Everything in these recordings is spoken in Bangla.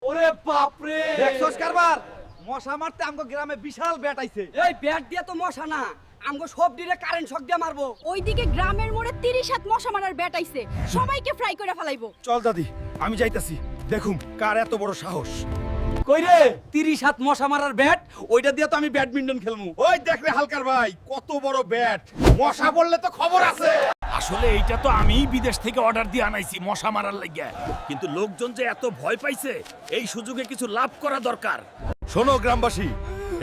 ওরে বাপরে দেখছস কারবার মশা মারতে আমগো গ্রামে বিশাল ব্যাট আইছে। এই ব্যাট দিয়ে তো মশা না, আমগো সব দিলে কারেন্ট শক দিয়ে মারবো। ওইদিকে গ্রামের মোড়ে 30 হাত মশা মারার ব্যাট আইছে, সবাইকে ফ্রাই করে ফেলাইবো। চল দাদি আমি যাইতাছি, দেখুম কার এত বড় সাহস। কই রে 30 হাত মশা মারার ব্যাট, ওইটা দিয়ে তো আমি ব্যাডমিন্টন খেলমু। ওই দেখ রে হালকার ভাই কত বড় ব্যাট, মশা বললে তো খবর আছে। আসলে এইটা তো আমিই বিদেশ থেকে অর্ডার দিয়ে আনাইছি মশা মারার লাগিয়া, কিন্তু লোকজন যে এত ভয় পাইছে এই সুযোগে কিছু লাভ করা দরকার। শোনো গ্রামবাসী,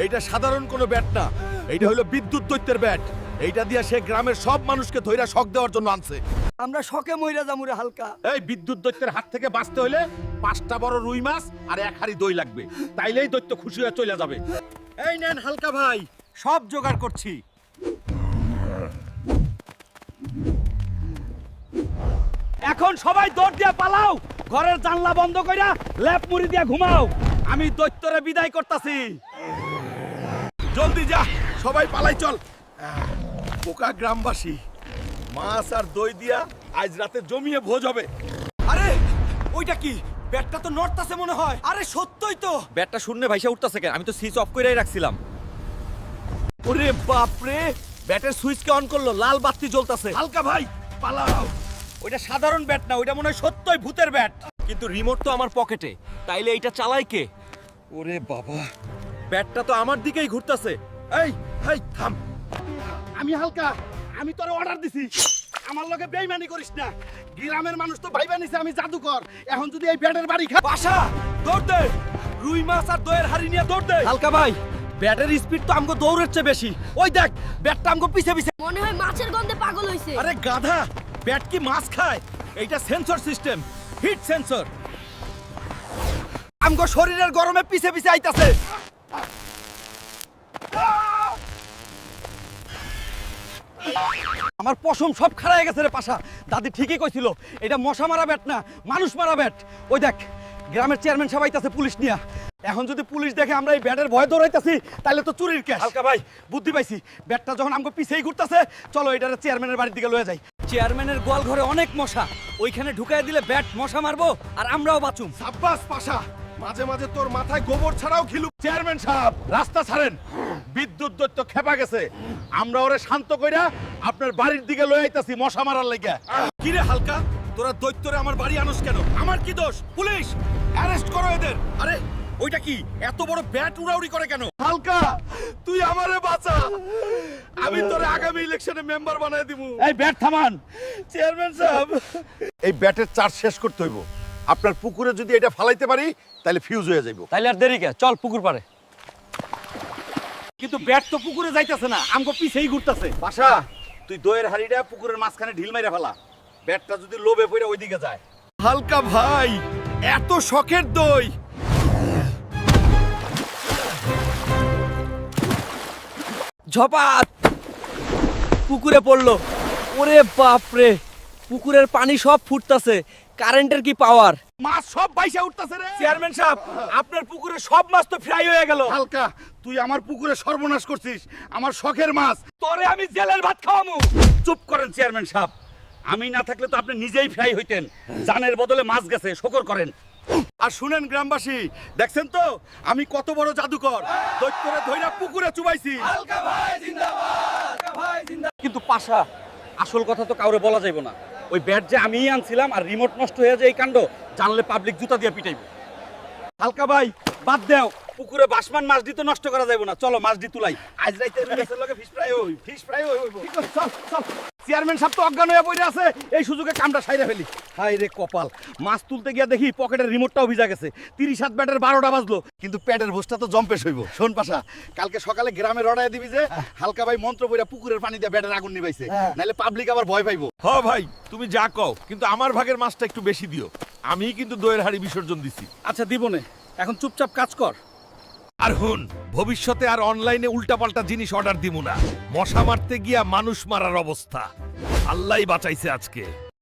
এইটা সাধারণ কোনো ব্যাট না, এইটা হলো বিদ্যুৎ দৈত্যের ব্যাট। এইটা দিয়ে সে গ্রামের সব মানুষকে ধইরা শক দেওয়ার জন্য আনছে। আমরা শকে মইরা যামুরে হালকা। এই বিদ্যুৎ দৈত্যের হাত থেকে বাঁচতে হলে 5টা বড় রুই মাছ আর 1 হাঁড়ি দই লাগবে, তাইলেই দৈত্য খুশি হয়ে চলে যাবে। এই নেন হালকা ভাই, সব জোগাড় করছি। এখন সবাই দৌড় দিয়া পালাও, ঘরের জানলা বন্ধ কইরা ল্যাপ মুড়ি দিয়া ঘুমাও। আমি দৈত্যরে বিদায় করতাছি। জলদি যা, সবাই পালাই চল। পোকা গ্রামবাসী, মাছ আর দই দিয়া আজ রাতে জমিয়ে ভোজ হবে। আরে ওইটা কি? ব্যাটটা তো নড়তাছে মনে হয়। আরে সত্যই তো, ব্যাটটা শূন্য ভাইসা উঠতেছে কেন? আমি তো সুইচ অফ করেই রাখছিলাম। ওরে বাপ রে, ব্যাটের সুইচকে অন করলো, লাল বাতি জ্বলতাছে। হালকা ভাই পালাও। ওইটা সাধারণ ব্যাট না, ওইটা মনে হয় সত্যই ভূতের ব্যাট। কিন্তু রিমোট তো আমার পকেটে, তাইলে এইটা চালাই কে? ওরে বাবা, ব্যাটটা তো আমার দিকেই ঘুরতেছে। এই এই থাম, আমি হালকা, আমি তোরে অর্ডার দিছি, আমার লগে বেইমানি করিস না। গ্রামের মানুষ তো ভাইবা নিছে আমি জাদুকর, এখন যদি এই ব্যাটের বাড়ি খা। বাসা দৌড় দে, রুই মাছ আর দইয়ের হাড়ি নিয়ে দৌড় দে। হালকা ভাই, ব্যাটের স্পিড তো আমগো দৌড়ের চেয়ে বেশি। ওই দেখ, ব্যাটটা আমগো পিছে পিছে। মনে হয় মাছের গন্ধে পাগল হইছে। আরে গাধা, ব্যাট কি মাছ খায়? এইটা সেন্সর সিস্টেম, হিট সেন্সর। আমগো শরীরের গরমে পিছে পিছে আইতাছে। আমার পশম সব খাড়ায় গেছে রে পাশা। দাদি ঠিকই কইছিল, এটা মশা মারা ব্যাট না, মানুষ মারা ব্যাট। ওই দেখ, গ্রামের চেয়ারম্যান সবাই আইতাছে পুলিশ নিয়া। এখন যদি পুলিশ দেখে আমরা এই ব্যাটের ভয় দৌড়াইতাছি, তাহলে তো চুরির কেস। হালকা ভাই, বুদ্ধি পাইছি, ব্যাটটা যখন আমাকে পিছেই ঘুরতাছে, চলো এটারে চেয়ারম্যানের বাড়ির দিকে লয়ে যাই। চেয়ারম্যানের গোয়াল ঘরে অনেক মশা, ওইখানে ঢুকাই দিলে ব্যাট মশা মারবো আর আমরাও বাঁচুম। সাব্বাস পাশা, মাঝে মাঝে তোর মাথায় গোবর ছাড়াও খিলু। চেয়ারম্যান সাহেব রাস্তা ছাড়েন, বিদ্যুৎ দৈত্য খেপা গেছে। আমরা ওরে শান্ত কইরা আপনার বাড়ির দিকে লয়ে আইতাছি মশা মারার লাগা। কি রে হালকা, তোরা দৈত্যরে আমার বাড়ি আনস কেন? আমার কি দোষ? পুলিশ অ্যারেস্ট করো এদের। আরে ওইটা কি এত বড় ব্যাট উড়াউড়ি করে কেন? হালকা তুই আমারে বাঁচা, আমি তোরে আগামী ইলেকশনে মেম্বার বানায় দিমু। এই ব্যাট থামান। চেয়ারম্যান সাহেব, এই ব্যাটের চার্জ শেষ করতে হইব। আপনার পুকুরে যদি এটা ফালাইতে পারি তাহলে ফিউজ হয়ে যাইব। তাইলে আর দেরি কে, চল পুকুর পারে। কিন্তু ব্যাট তো পুকুরে যাইতাছে না, আমগো পিছেই ঘুরতাছে। বাসা, তুই দইয়ের হাড়িটা পুকুরের মাঝখানে ঢিল মাইরা ফেলা, ব্যাটটা যদি লোভে পড়ে ওইদিকে যায়। হালকা ভাই, এত শখের দই। ঝপাত পুকুরে পড়লো। ওরে বাপ রে, পুকুরের পানি সব ফুটতাছে। কারেন্টের কি পাওয়ার! মাছ সব বাইসা উঠতাছে রে। চেয়ারম্যান সাহেব, আপনার পুকুরে সব মাছ তো ফ্রাই হয়ে গেল। হালকা, তুই আমার পুকুরে সর্বনাশ করছিস, আমার শখের মাছ। তোরে আমি জেলের ভাত খাওয়ামু। চুপ করেন চেয়ারম্যান সাহেব, আমি না থাকলে তো আপনি নিজেই ফ্রাই হইতেন। জানের বদলে মাছ গেছে, শকর করেন। আর শুনেন গ্রামবাসী, দেখছেন তো আমি কত বড় জাদুকর, দৈত্যরে ধইরা পুকুরে চুবাইছি। কিন্তু পাশা, আসল কথা তো কাউরে বলা যাইব না। ওই ব্যাট যে আমিই আনছিলাম, আর রিমোট নষ্ট হয়ে যায় এই কাণ্ড জানলে পাবলিক জুতা দিয়ে পিটাইব। হালকা ভাই বাদ দেও, পুকুরে বাসমান মাছ দিতে নষ্ট করা যাইব না। চলো মাছ দি তুলাই, আজ রাইতে মাছের লগে ফিশ ফ্রাই হই, ফিশ ফ্রাই হইব। চল চল, চেয়ারম্যান সাহেব তো অজ্ঞান হয়ে পড়ে আছে, এই সুযোগে কামটা সাইরা ফেলি। হাই রে কপাল, মাছ তুলতে গিয়া দেখি পকেটের রিমোটটাও ভিজা গেছে। 30 হাত ব্যাটের 12টা বাজলো। কিন্তু পেটের ভোজটা তো জম্পেশ হইব। শোন পাশা, কালকে সকালে গ্রামে রড়ায় দিবি যে হালকা ভাই মন্ত্র পইরা পুকুরের পানি দিয়ে ব্যাটের আগুন নিবাইছে, নাইলে পাবলিক আবার ভয় পাইবো। হ ভাই, তুমি যা কও, কিন্তু আমার ভাগের মাছটা একটু বেশি দিও। আমি কিন্তু দইয়ের হাড়ি বিসর্জন দিছি। আচ্ছা দিবনে, এখন চুপচাপ কাজ কর। আর হুন, ভবিষ্যতে আর অনলাইনে উল্টাপাল্টা জিনিস অর্ডার দিমু না। মশা মারতে গিয়া মানুষ মারার অবস্থা, আল্লাহই বাঁচাইছে আজকে।